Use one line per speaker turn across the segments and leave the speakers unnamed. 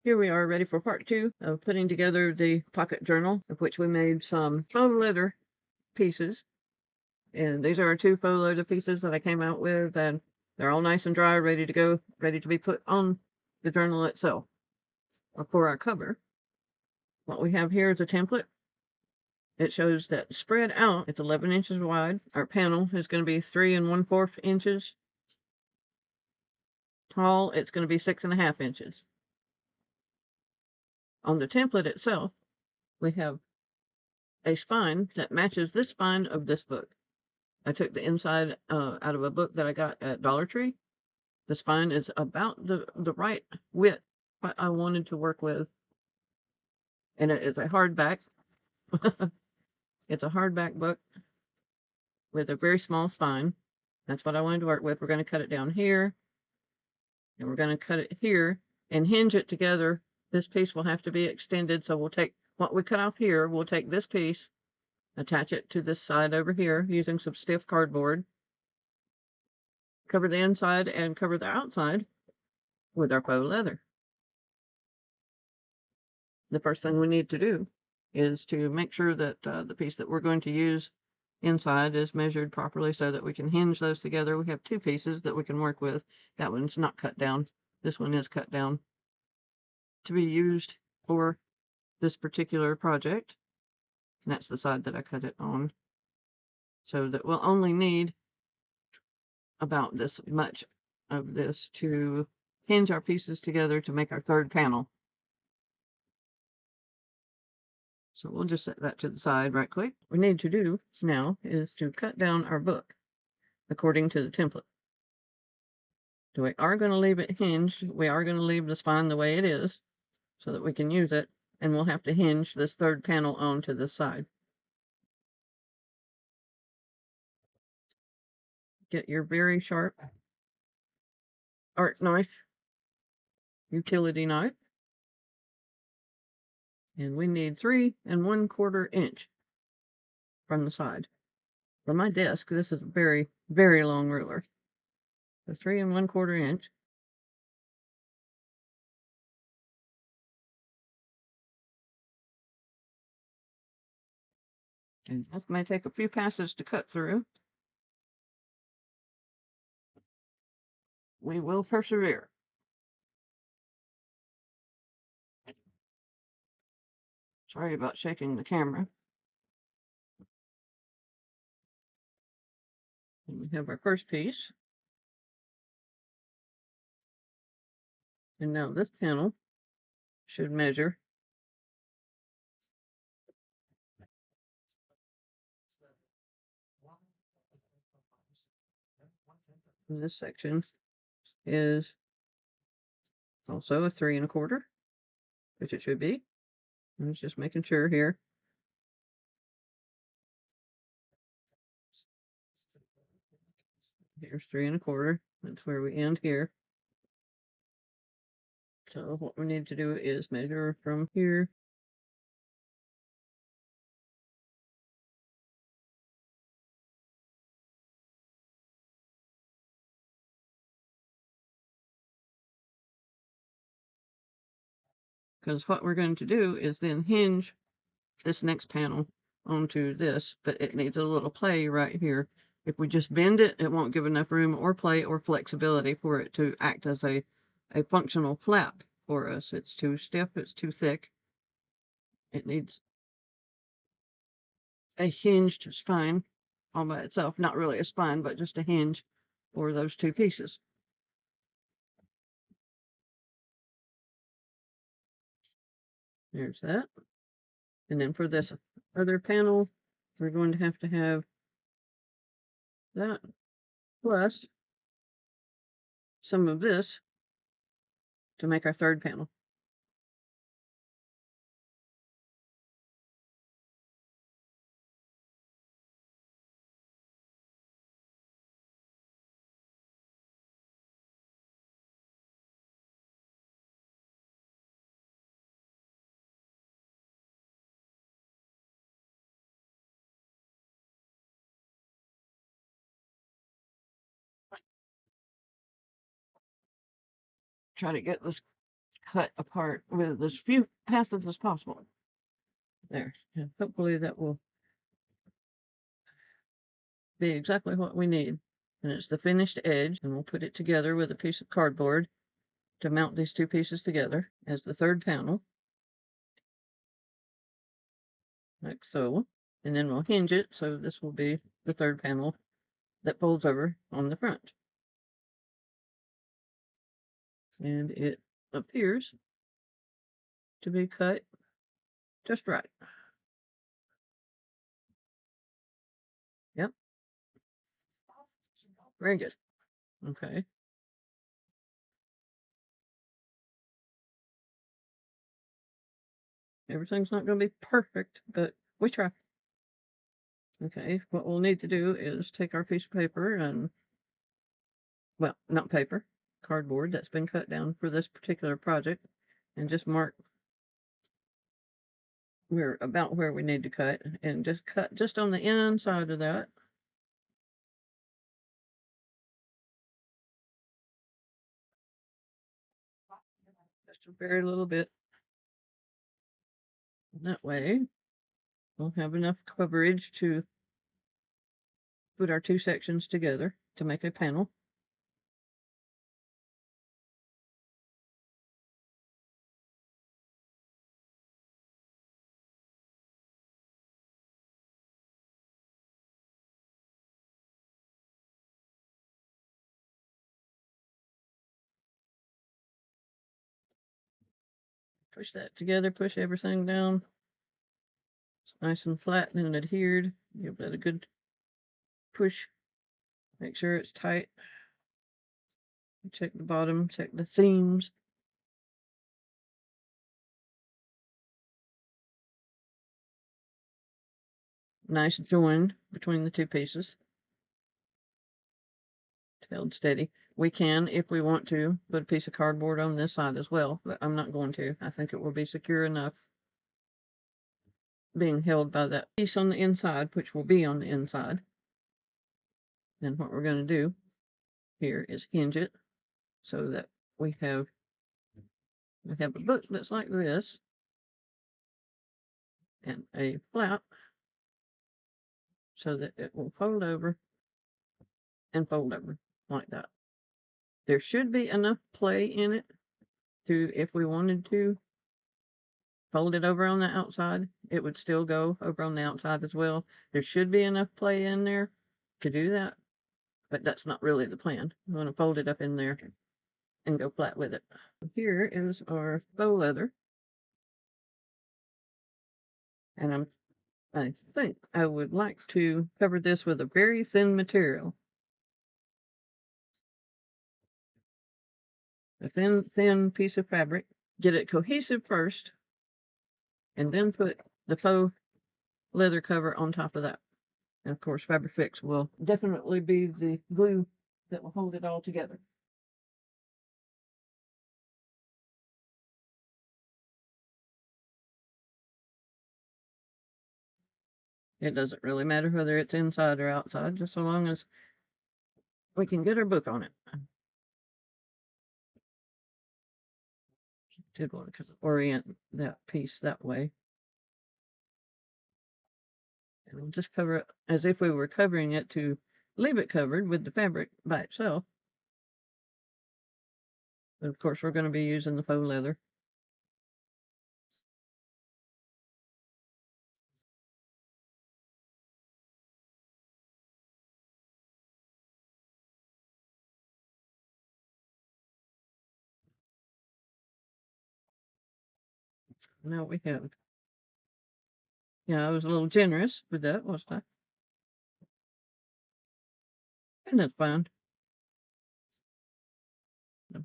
Here we are ready for part 2 of putting together the pocket journal, of which we made some faux leather pieces. And these are our 2 faux leather pieces that I came out with, and they're all nice and dry, ready to go, ready to be put on the journal itself. Or for our cover, what we have here is a template. It shows that spread out, it's 11 inches wide. Our panel is going to be 3 1/4 inches tall. It's going to be 6 1/2 inches. On the template itself, we have a spine that matches this spine of this book. I took the inside out of a book that I got at Dollar Tree. The spine is about the right width what I wanted to work with, and it is a hardback. It's a hardback book with a very small spine. That's what I wanted to work with. We're going to cut it down here, and we're going to cut it here and hinge it together. This piece will have to be extended, so we'll take what we cut off here. We'll take this piece, attach it to this side over here using some stiff cardboard, cover the inside and cover the outside with our faux leather. The first thing we need to do is to make sure that the piece that we're going to use inside is measured properly so that we can hinge those together. We have 2 pieces that we can work with. That one's not cut down. This one is cut down to be used for this particular project. And that's the side that I cut it on. So that we'll only need about this much of this to hinge our pieces together to make our 3rd panel. So we'll just set that to the side right quick. What we need to do now is to cut down our book according to the template. So we are going to leave it hinged. We are going to leave the spine the way it is so that we can use it. And we'll have to hinge this 3rd panel onto the side. Get your very sharp art knife, utility knife. And we need 3 1/4 inch from the side. For my desk, this is a very, very long ruler. So 3 1/4 inch. And that may take a few passes to cut through. We will persevere. Sorry about shaking the camera. And we have our first piece. And now this panel should measure in this section is also a 3 1/4, which it should be. I was just making sure here. Here's 3 1/4. That's where we end here. So what we need to do is measure from here because what we're going to do is then hinge this next panel onto this, but it needs a little play right here. If we just bend it, it won't give enough room or play or flexibility for it to act as a functional flap for us. It's too stiff, it's too thick. It needs a hinged spine all by itself. Not really a spine, but just a hinge for those 2 pieces. There's that. And then for this other panel, we're going to have that plus some of this to make our 3rd panel. Try to get this cut apart with as few passes as possible. There. And hopefully that will be exactly what we need. And it's the finished edge, and we'll put it together with a piece of cardboard to mount these two pieces together as the third panel, like so. And then we'll hinge it, so this will be the third panel that folds over on the front. And it appears to be cut just right. Yep, very good. Okay. Everything's not going to be perfect, but we try. Okay, what we'll need to do is take our piece of paper and, well, not paper, cardboard that's been cut down for this particular project, and just mark about where we need to cut, and just cut just on the inside of that. Just a very little bit. That way, we'll have enough coverage to put our two sections together to make a panel. Push that together, push everything down. It's nice and flat and adhered. Give that a good push. Make sure it's tight. Check the bottom, check the seams. Nice join between the two pieces. Held steady. We can, if we want to, put a piece of cardboard on this side as well, but I'm not going to. I think it will be secure enough being held by that piece on the inside, which will be on the inside. Then what we're going to do here is hinge it so that we have a book that's like this and a flap so that it will fold over and fold over like that. There should be enough play in it to, if we wanted to fold it over on the outside, it would still go over on the outside as well. There should be enough play in there to do that, but that's not really the plan. I'm going to fold it up in there and go flat with it. Here is our faux leather, and I think I would like to cover this with a very thin material. A thin piece of fabric. Get it cohesive first, and then put the faux leather cover on top of that. And of course, Fabrifix will definitely be the glue that will hold it all together. It doesn't really matter whether it's inside or outside, just so long as we can get our book on it. Did want to orient that piece that way. And we'll just cover it as if we were covering it to leave it covered with the fabric by itself. But of course, we're going to be using the faux leather. Now we have, yeah, I was a little generous with that, wasn't I? And that's fine.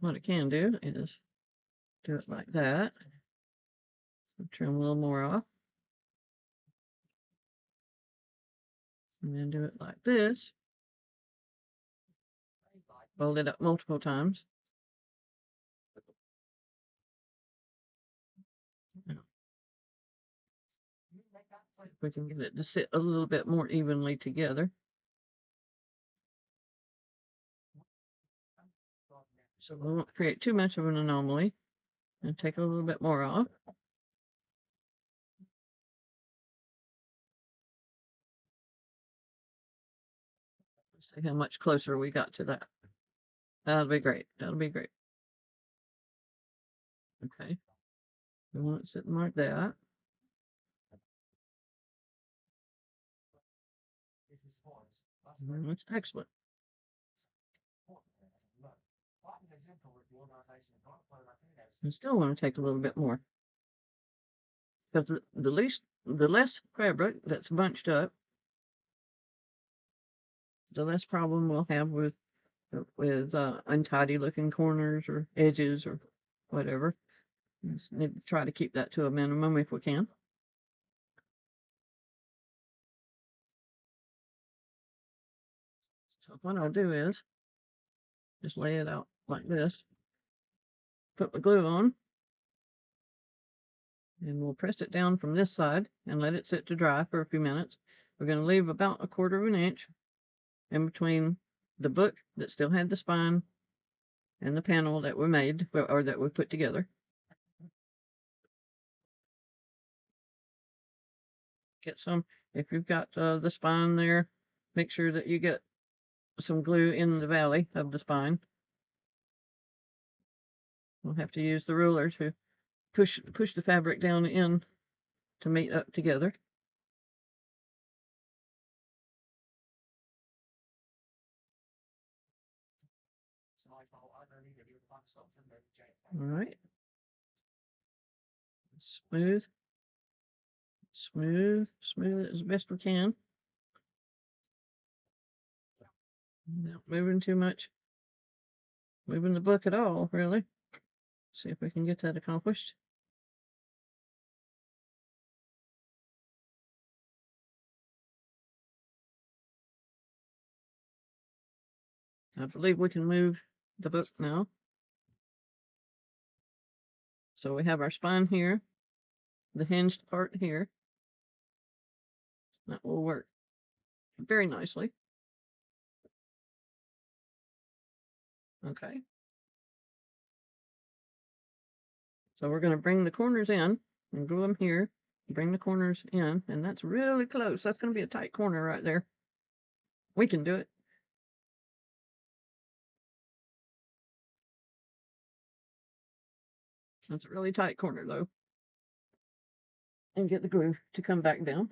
What I can do is do it like that. Trim a little more off. And then do it like this. Fold it up multiple times. If we can get it to sit a little bit more evenly together. So we won't create too much of an anomaly. And take a little bit more off. Let's see how much closer we got to that. That'll be great. That'll be great. Okay. We want it sitting like that. That's excellent. I still want to take a little bit more. Because the less fabric that's bunched up, the less problem we'll have with untidy looking corners or edges or whatever. Just need to try to keep that to a minimum if we can. So what I'll do is just lay it out like this, put the glue on, and we'll press it down from this side and let it sit to dry for a few minutes. We're going to leave about 1/4 of an inch in between the book that still had the spine and the panel that we made or that we put together. Get some, if you've got the spine there, make sure that you get some glue in the valley of the spine. We'll have to use the ruler to push the fabric down in to meet up together. All right. Smooth, smooth, smooth it as best we can. Not moving too much, moving the book at all, really. See if we can get that accomplished. I believe we can move the book now. So we have our spine here, the hinged part here. That will work very nicely. Okay. So we're going to bring the corners in and glue them here. Bring the corners in, and that's really close. That's going to be a tight corner right there. We can do it. That's a really tight corner though. And get the glue to come back down.